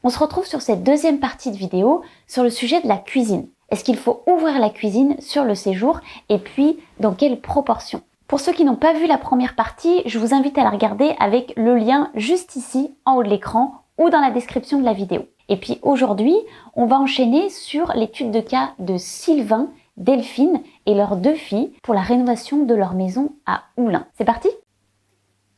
On se retrouve sur cette deuxième partie de vidéo sur le sujet de la cuisine. Est-ce qu'il faut ouvrir la cuisine sur le séjour et puis dans quelles proportions? Pour ceux qui n'ont pas vu la première partie, je vous invite à la regarder avec le lien juste ici en haut de l'écran ou dans la description de la vidéo. Et puis aujourd'hui, on va enchaîner sur l'étude de cas de Sylvain, Delphine et leurs 2 filles pour la rénovation de leur maison à Oullins. C'est parti?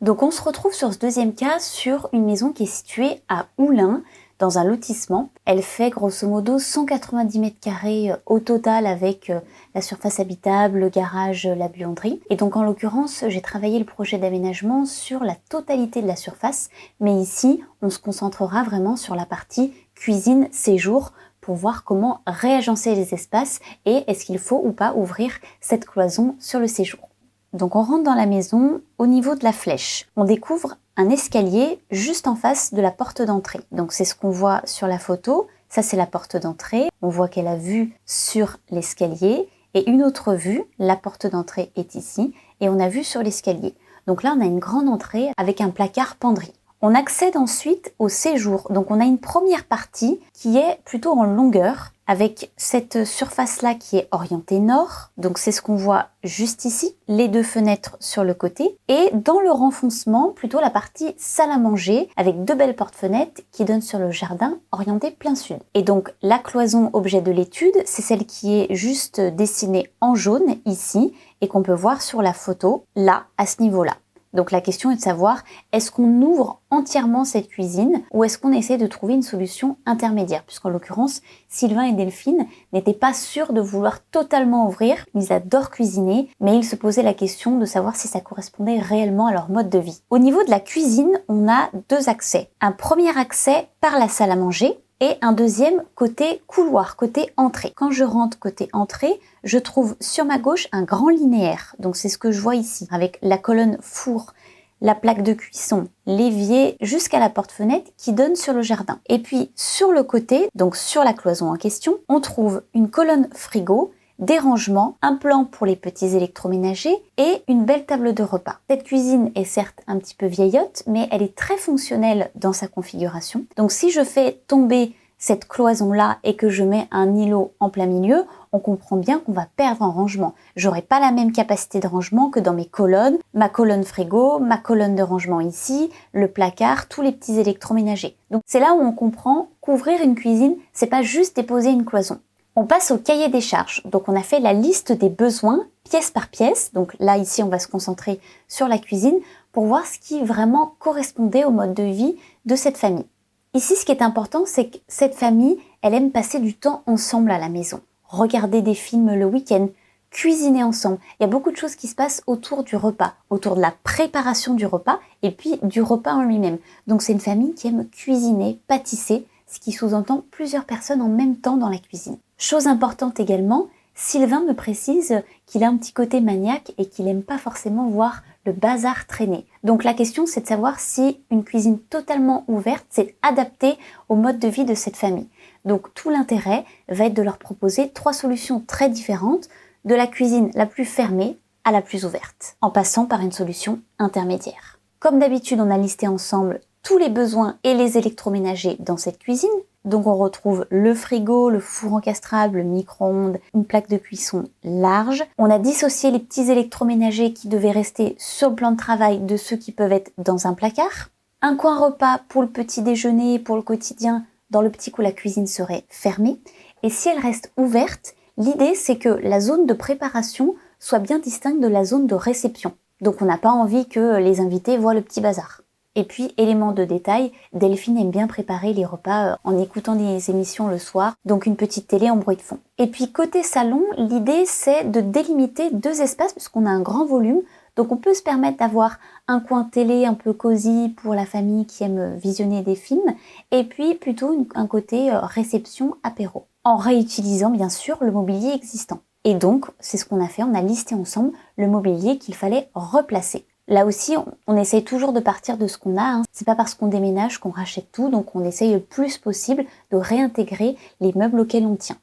Donc on se retrouve sur ce deuxième cas sur une maison qui est située à Oullins, dans un lotissement. Elle fait grosso modo 190 mètres carrés au total avec la surface habitable, le garage, la buanderie. Et donc en l'occurrence, j'ai travaillé le projet d'aménagement sur la totalité de la surface, mais ici, on se concentrera vraiment sur la partie cuisine, séjour, pour voir comment réagencer les espaces et est-ce qu'il faut ou pas ouvrir cette cloison sur le séjour. Donc on rentre dans la maison, au niveau de la flèche, on découvre un escalier juste en face de la porte d'entrée. Donc c'est ce qu'on voit sur la photo, ça c'est la porte d'entrée, on voit qu'elle a vue sur l'escalier et une autre vue, la porte d'entrée est ici et on a vue sur l'escalier. Donc là on a une grande entrée avec un placard penderie. On accède ensuite au séjour, donc on a une première partie qui est plutôt en longueur avec cette surface-là qui est orientée nord, donc c'est ce qu'on voit juste ici, les 2 fenêtres sur le côté, et dans le renfoncement, plutôt la partie salle à manger avec 2 belles portes-fenêtres qui donnent sur le jardin orienté plein sud. Et donc la cloison objet de l'étude, c'est celle qui est juste dessinée en jaune ici et qu'on peut voir sur la photo, là, à ce niveau-là. Donc la question est de savoir, est-ce qu'on ouvre entièrement cette cuisine ou est-ce qu'on essaie de trouver une solution intermédiaire? Puisqu'en l'occurrence, Sylvain et Delphine n'étaient pas sûrs de vouloir totalement ouvrir. Ils adorent cuisiner, mais ils se posaient la question de savoir si ça correspondait réellement à leur mode de vie. Au niveau de la cuisine, on a 2 accès. Un premier accès par la salle à manger, et un deuxième côté couloir, côté entrée. Quand je rentre côté entrée, je trouve sur ma gauche un grand linéaire. Donc c'est ce que je vois ici, avec la colonne four, la plaque de cuisson, l'évier jusqu'à la porte-fenêtre qui donne sur le jardin. Et puis sur le côté, donc sur la cloison en question, on trouve une colonne frigo, des rangements, un plan pour les petits électroménagers et une belle table de repas. Cette cuisine est certes un petit peu vieillotte, mais elle est très fonctionnelle dans sa configuration. Donc si je fais tomber cette cloison-là et que je mets un îlot en plein milieu, on comprend bien qu'on va perdre en rangement. J'aurai pas la même capacité de rangement que dans mes colonnes, ma colonne frigo, ma colonne de rangement ici, le placard, tous les petits électroménagers. Donc c'est là où on comprend qu'ouvrir une cuisine, c'est pas juste déposer une cloison. On passe au cahier des charges. Donc on a fait la liste des besoins pièce par pièce. Donc là ici on va se concentrer sur la cuisine pour voir ce qui vraiment correspondait au mode de vie de cette famille. Ici ce qui est important, c'est que cette famille, elle aime passer du temps ensemble à la maison. Regarder des films le week-end, cuisiner ensemble. Il y a beaucoup de choses qui se passent autour du repas, autour de la préparation du repas et puis du repas en lui-même. Donc c'est une famille qui aime cuisiner, pâtisser, ce qui sous-entend plusieurs personnes en même temps dans la cuisine. Chose importante également, Sylvain me précise qu'il a un petit côté maniaque et qu'il n'aime pas forcément voir le bazar traîner. Donc la question c'est de savoir si une cuisine totalement ouverte c'est adapté au mode de vie de cette famille. Donc tout l'intérêt va être de leur proposer 3 solutions très différentes, de la cuisine la plus fermée à la plus ouverte, en passant par une solution intermédiaire. Comme d'habitude, on a listé ensemble tous les besoins et les électroménagers dans cette cuisine. Donc on retrouve le frigo, le four encastrable, le micro-ondes, une plaque de cuisson large. On a dissocié les petits électroménagers qui devaient rester sur le plan de travail de ceux qui peuvent être dans un placard. Un coin repas pour le petit déjeuner, pour le quotidien, dans l'optique où la cuisine serait fermée. Et si elle reste ouverte, l'idée c'est que la zone de préparation soit bien distincte de la zone de réception. Donc on n'a pas envie que les invités voient le petit bazar. Et puis, élément de détail, Delphine aime bien préparer les repas en écoutant des émissions le soir, donc une petite télé en bruit de fond. Et puis, côté salon, l'idée c'est de délimiter 2 espaces puisqu'on a un grand volume, donc on peut se permettre d'avoir un coin télé un peu cosy pour la famille qui aime visionner des films, et puis plutôt un côté réception apéro, en réutilisant bien sûr le mobilier existant. Et donc, c'est ce qu'on a fait, on a listé ensemble le mobilier qu'il fallait replacer. Là aussi, on essaye toujours de partir de ce qu'on a. C'est pas parce qu'on déménage qu'on rachète tout, donc on essaye le plus possible de réintégrer les meubles auxquels on tient.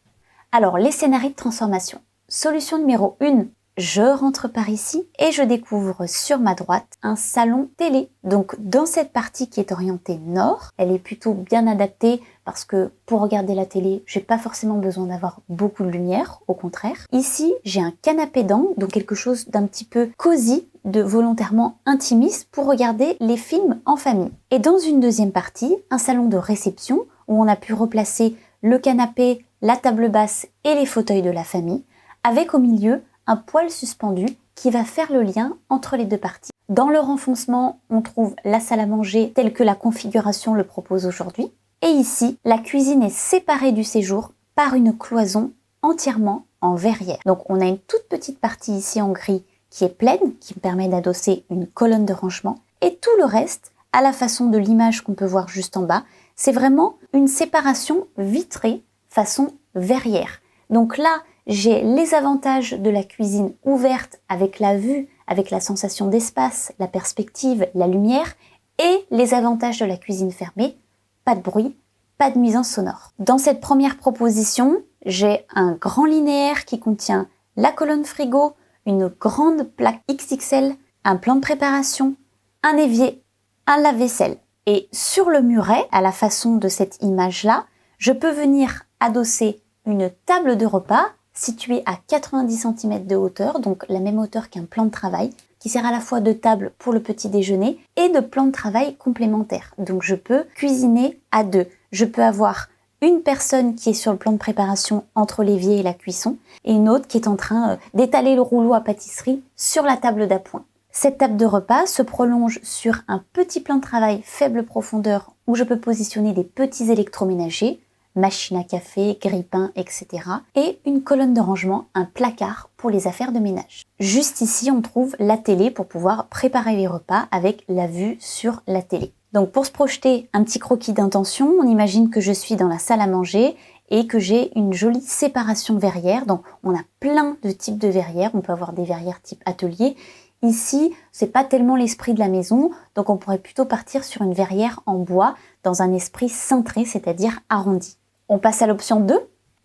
Alors, les scénarios de transformation. Solution numéro 1, je rentre par ici et je découvre sur ma droite un salon télé. Donc dans cette partie qui est orientée nord, elle est plutôt bien adaptée parce que pour regarder la télé, j'ai pas forcément besoin d'avoir beaucoup de lumière, au contraire. Ici, j'ai un canapé d'angle, donc quelque chose d'un petit peu cosy, de volontairement intimiste pour regarder les films en famille. Et dans une deuxième partie, un salon de réception où on a pu replacer le canapé, la table basse et les fauteuils de la famille, avec au milieu un poêle suspendu qui va faire le lien entre les deux parties. Dans le renfoncement, on trouve la salle à manger telle que la configuration le propose aujourd'hui. Et ici, la cuisine est séparée du séjour par une cloison entièrement en verrière. Donc on a une toute petite partie ici en gris qui est pleine, qui me permet d'adosser une colonne de rangement. Et tout le reste, à la façon de l'image qu'on peut voir juste en bas, c'est vraiment une séparation vitrée façon verrière. Donc là, j'ai les avantages de la cuisine ouverte avec la vue, avec la sensation d'espace, la perspective, la lumière, et les avantages de la cuisine fermée, pas de bruit, pas de nuisance sonore. Dans cette première proposition, j'ai un grand linéaire qui contient la colonne frigo, une grande plaque XXL, un plan de préparation, un évier, un lave-vaisselle. Et sur le muret, à la façon de cette image-là, je peux venir adosser une table de repas située à 90 cm de hauteur, donc la même hauteur qu'un plan de travail, qui sert à la fois de table pour le petit déjeuner et de plan de travail complémentaire. Donc je peux cuisiner à deux. Je peux avoir une personne qui est sur le plan de préparation entre l'évier et la cuisson, et une autre qui est en train d'étaler le rouleau à pâtisserie sur la table d'appoint. Cette table de repas se prolonge sur un petit plan de travail faible profondeur où je peux positionner des petits électroménagers, machine à café, grille-pain, etc. et une colonne de rangement, un placard pour les affaires de ménage. Juste ici, on trouve la télé pour pouvoir préparer les repas avec la vue sur la télé. Donc pour se projeter un petit croquis d'intention, on imagine que je suis dans la salle à manger et que j'ai une jolie séparation verrière. Donc on a plein de types de verrières, on peut avoir des verrières type atelier. Ici, c'est pas tellement l'esprit de la maison, donc on pourrait plutôt partir sur une verrière en bois dans un esprit cintré, c'est-à-dire arrondi. On passe à l'option 2.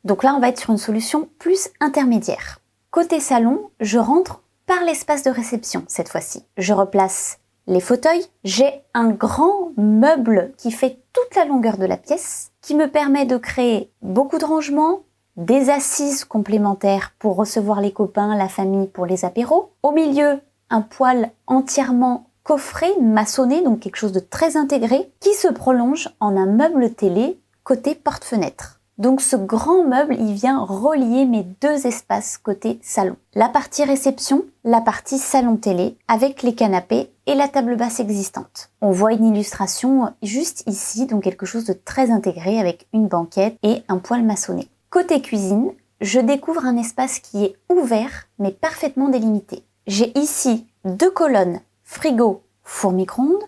Donc là, on va être sur une solution plus intermédiaire. Côté salon, je rentre par l'espace de réception cette fois-ci. Je replace les fauteuils. J'ai un grand meuble qui fait toute la longueur de la pièce, qui me permet de créer beaucoup de rangements, des assises complémentaires pour recevoir les copains, la famille pour les apéros. Au milieu, un poêle entièrement coffré, maçonné, donc quelque chose de très intégré, qui se prolonge en un meuble télé côté porte-fenêtre. Donc ce grand meuble, il vient relier mes deux espaces côté salon. La partie réception, la partie salon télé, avec les canapés et la table basse existante. On voit une illustration juste ici, donc quelque chose de très intégré avec une banquette et un poêle maçonné. Côté cuisine, je découvre un espace qui est ouvert mais parfaitement délimité. J'ai ici deux colonnes, frigo, four micro-ondes,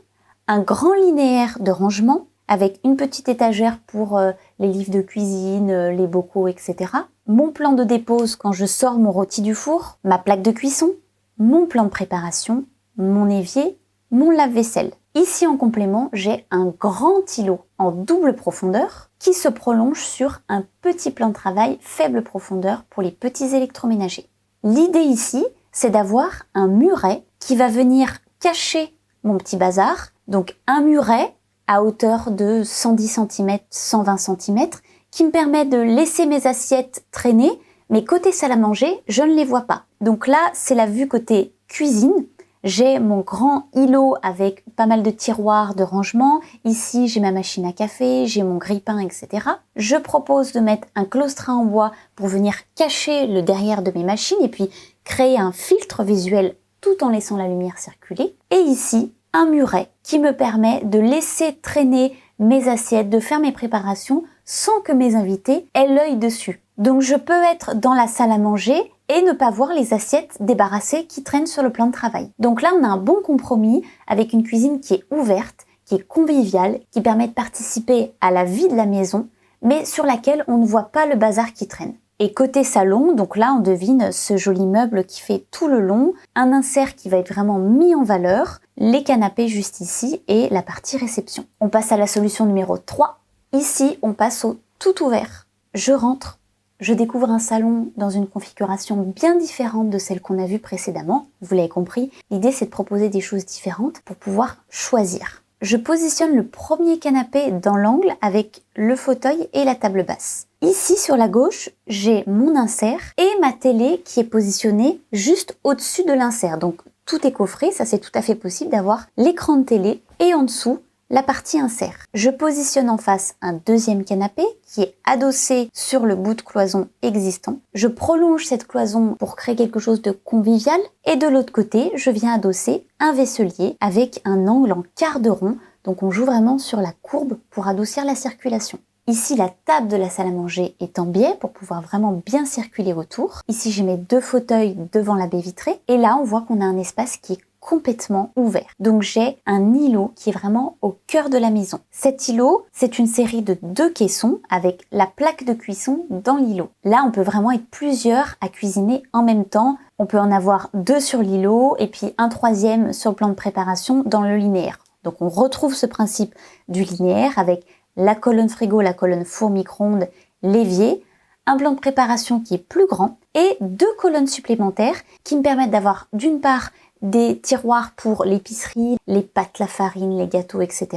un grand linéaire de rangement avec une petite étagère pour les livres de cuisine, les bocaux, etc. Mon plan de dépose quand je sors mon rôti du four, ma plaque de cuisson, mon plan de préparation, mon évier, mon lave-vaisselle. Ici en complément, j'ai un grand îlot en double profondeur qui se prolonge sur un petit plan de travail faible profondeur pour les petits électroménagers. L'idée ici, c'est d'avoir un muret qui va venir cacher mon petit bazar, donc un muret à hauteur de 110 cm, 120 cm, qui me permet de laisser mes assiettes traîner, mais côté salle à manger, je ne les vois pas. Donc là, c'est la vue côté cuisine. J'ai mon grand îlot avec pas mal de tiroirs de rangement. Ici, j'ai ma machine à café, j'ai mon grille-pain, etc. Je propose de mettre un claustrin en bois pour venir cacher le derrière de mes machines et puis créer un filtre visuel tout en laissant la lumière circuler. Et ici, un muret qui me permet de laisser traîner mes assiettes, de faire mes préparations sans que mes invités aient l'œil dessus. Donc je peux être dans la salle à manger et ne pas voir les assiettes débarrassées qui traînent sur le plan de travail. Donc là, on a un bon compromis avec une cuisine qui est ouverte, qui est conviviale, qui permet de participer à la vie de la maison, mais sur laquelle on ne voit pas le bazar qui traîne. Et côté salon, donc là on devine ce joli meuble qui fait tout le long, un insert qui va être vraiment mis en valeur, les canapés juste ici et la partie réception. On passe à la solution numéro 3. Ici, on passe au tout ouvert. Je rentre je découvre un salon dans une configuration bien différente de celle qu'on a vue précédemment. Vous l'avez compris, l'idée c'est de proposer des choses différentes pour pouvoir choisir. Je positionne le premier canapé dans l'angle avec le fauteuil et la table basse. Ici sur la gauche, j'ai mon insert et ma télé qui est positionnée juste au-dessus de l'insert. Donc tout est coffré, ça c'est tout à fait possible d'avoir l'écran de télé et en dessous la partie insert. Je positionne en face un deuxième canapé qui est adossé sur le bout de cloison existant. Je prolonge cette cloison pour créer quelque chose de convivial et de l'autre côté, je viens adosser un vaisselier avec un angle en quart de rond. Donc on joue vraiment sur la courbe pour adoucir la circulation. Ici, la table de la salle à manger est en biais pour pouvoir vraiment bien circuler autour. Ici, j'ai mes 2 fauteuils devant la baie vitrée. Et là, on voit qu'on a un espace qui est complètement ouvert. Donc j'ai un îlot qui est vraiment au cœur de la maison. Cet îlot, c'est une série de 2 caissons avec la plaque de cuisson dans l'îlot. Là, on peut vraiment être plusieurs à cuisiner en même temps. On peut en avoir 2 sur l'îlot et puis un 3e sur le plan de préparation dans le linéaire. Donc on retrouve ce principe du linéaire avec la colonne frigo, la colonne four micro-ondes, l'évier, un plan de préparation qui est plus grand et 2 colonnes supplémentaires qui me permettent d'avoir d'une part des tiroirs pour l'épicerie, les pâtes, la farine, les gâteaux, etc.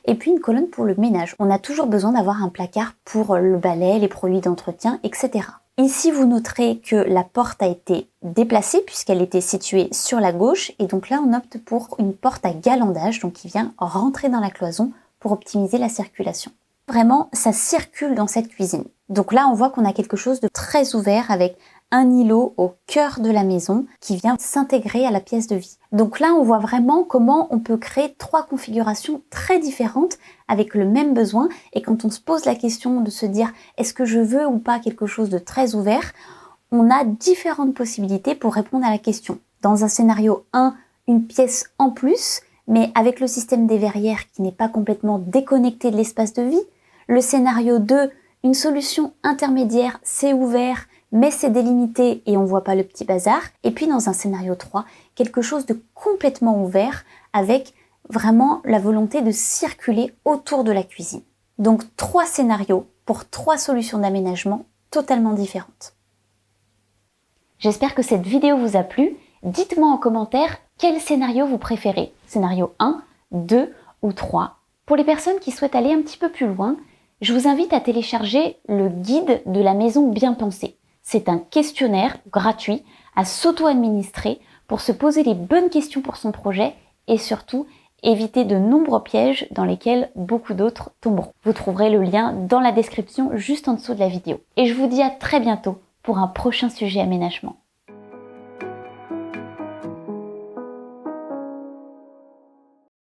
Et puis une colonne pour le ménage. On a toujours besoin d'avoir un placard pour le balai, les produits d'entretien, etc. Ici, vous noterez que la porte a été déplacée puisqu'elle était située sur la gauche. Et donc là, on opte pour une porte à galandage, donc qui vient rentrer dans la cloison pour optimiser la circulation. Vraiment, ça circule dans cette cuisine. Donc là, on voit qu'on a quelque chose de très ouvert avec un îlot au cœur de la maison qui vient s'intégrer à la pièce de vie. Donc là, on voit vraiment comment on peut créer 3 configurations très différentes avec le même besoin. Et quand on se pose la question de se dire est-ce que je veux ou pas quelque chose de très ouvert, on a différentes possibilités pour répondre à la question. Dans un scénario 1, une pièce en plus, mais avec le système des verrières qui n'est pas complètement déconnecté de l'espace de vie. Le scénario 2, une solution intermédiaire, c'est ouvert, mais c'est délimité et on voit pas le petit bazar. Et puis dans un scénario 3, quelque chose de complètement ouvert avec vraiment la volonté de circuler autour de la cuisine. Donc 3 scénarios pour 3 solutions d'aménagement totalement différentes. J'espère que cette vidéo vous a plu. Dites-moi en commentaire quel scénario vous préférez. Scénario 1, 2 ou 3. Pour les personnes qui souhaitent aller un petit peu plus loin, je vous invite à télécharger le guide de la maison bien pensée. C'est un questionnaire gratuit à s'auto-administrer pour se poser les bonnes questions pour son projet et surtout éviter de nombreux pièges dans lesquels beaucoup d'autres tomberont. Vous trouverez le lien dans la description juste en dessous de la vidéo. Et je vous dis à très bientôt pour un prochain sujet aménagement.